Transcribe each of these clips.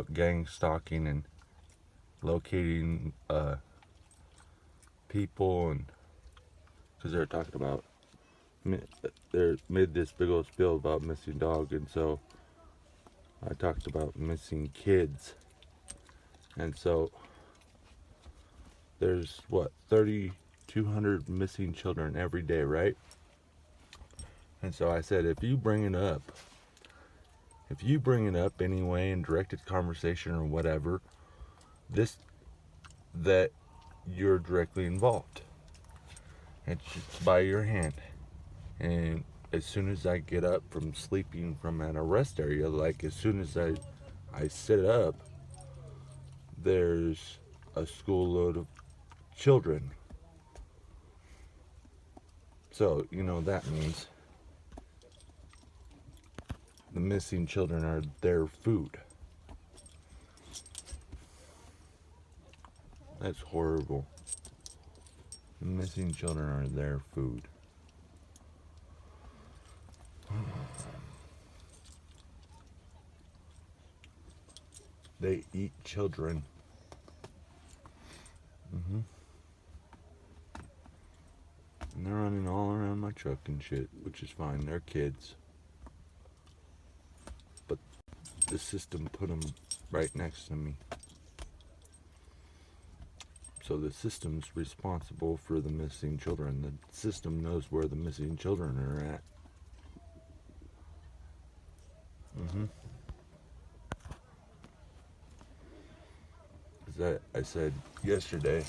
about gang stalking and locating people, and because they're talking about they made this big old spiel about missing dog, and so I talked about missing kids, and so there's what 3,200 missing children every day, right? And so I said, if you bring it up anyway in directed conversation or whatever, that you're directly involved. It's just by your hand. And as soon as I get up from sleeping from an arrest area, like as soon as I sit up, there's a school load of children. So, that means the missing children are their food. That's horrible. The missing children are their food. They eat children. And they're running all around my truck and shit, which is fine. They're kids. But the system put them right next to me. So the system's responsible for the missing children. The system knows where the missing children are at. As I said yesterday,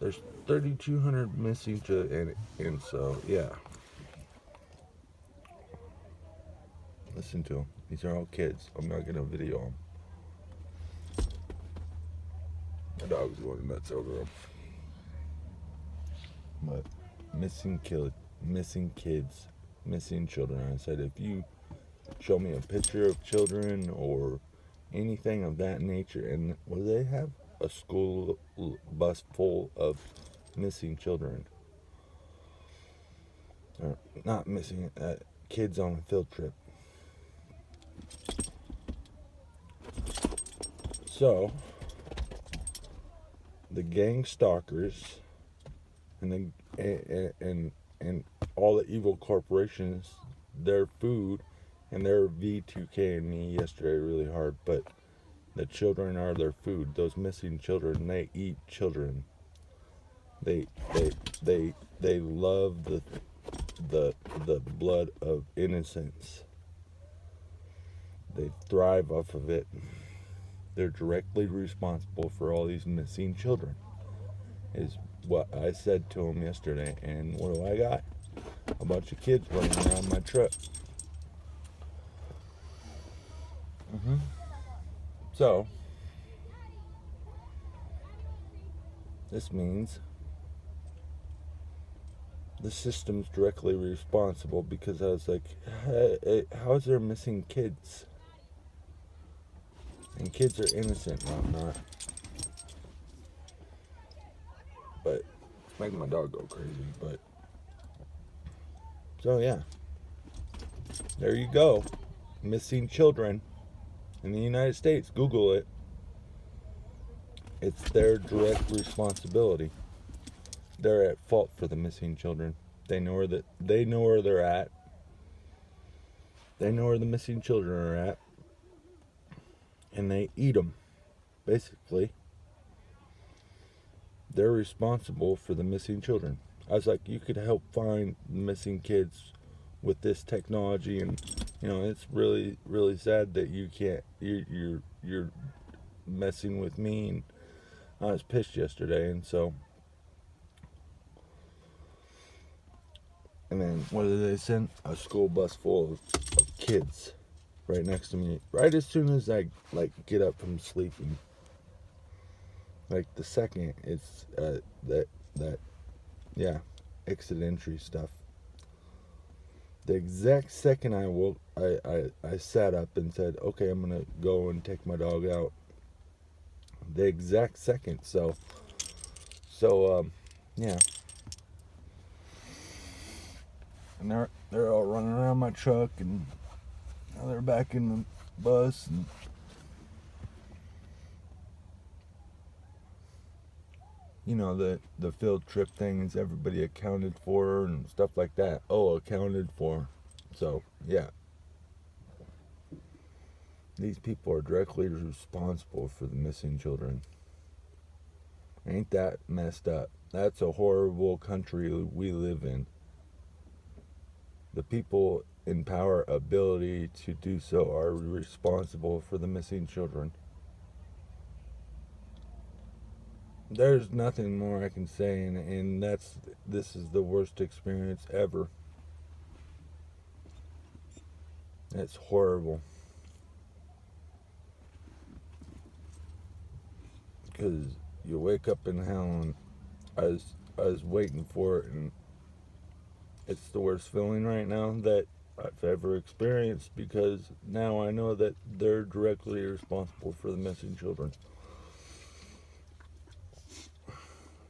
there's 3,200 missing children, and so, yeah. Listen to them. These are all kids. I'm not going to video them. My dog's going nuts over them. But missing kids, missing children. I said, if you show me a picture of children or anything of that nature, and what do they have? A school bus full of missing children. Or not missing, kids on a field trip. So, the gang stalkers and all the evil corporations, their food, and their V2K and me yesterday really hard, but the children are their food. Those missing children, they eat children. They love the blood of innocence. They thrive off of it. They're directly responsible for all these missing children, is what I said to them yesterday. And what do I got? A bunch of kids running around my truck. So, this means the system's directly responsible, because I was like, hey, how is there missing kids? And kids are innocent, no, I'm not. But it's making my dog go crazy. But so yeah, there you go. Missing children in the United States. Google it. It's their direct responsibility. They're at fault for the missing children. They know where they're at. They know where the missing children are at. And they eat them. Basically, they're responsible for the missing children. I was like, you could help find missing kids with this technology, and it's really, really sad that you can't. You're messing with me, and I was pissed yesterday, and so. And then what did they send? A school bus full of kids right next to me, right as soon as I get up from sleeping. Like the second it's exit entry stuff. The exact second I woke, I sat up and said, okay, I'm gonna go and take my dog out. The exact second. So yeah. And they're all running around my truck, and they're back in the bus, and the field trip thing, is everybody accounted for and stuff like that. Oh, accounted for. So yeah, these people are directly responsible for the missing children. Ain't that messed up? That's a horrible country we live in. The people in power, ability to do so, are responsible for the missing children. There's nothing more I can say, and this is the worst experience ever. It's horrible. Because you wake up in hell, and I was waiting for it, and it's the worst feeling right now that I've ever experienced, because now I know that they're directly responsible for the missing children.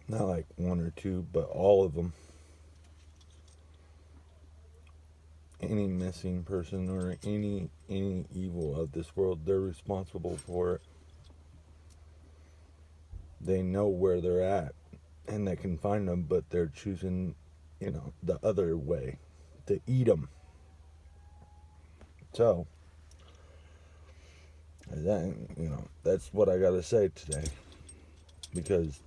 Not like one or two, but all of them. Any missing person or any evil of this world, they're responsible for it. They know where they're at, and they can find them, but they're choosing, the other way, to eat them. So, that's what I gotta say today, because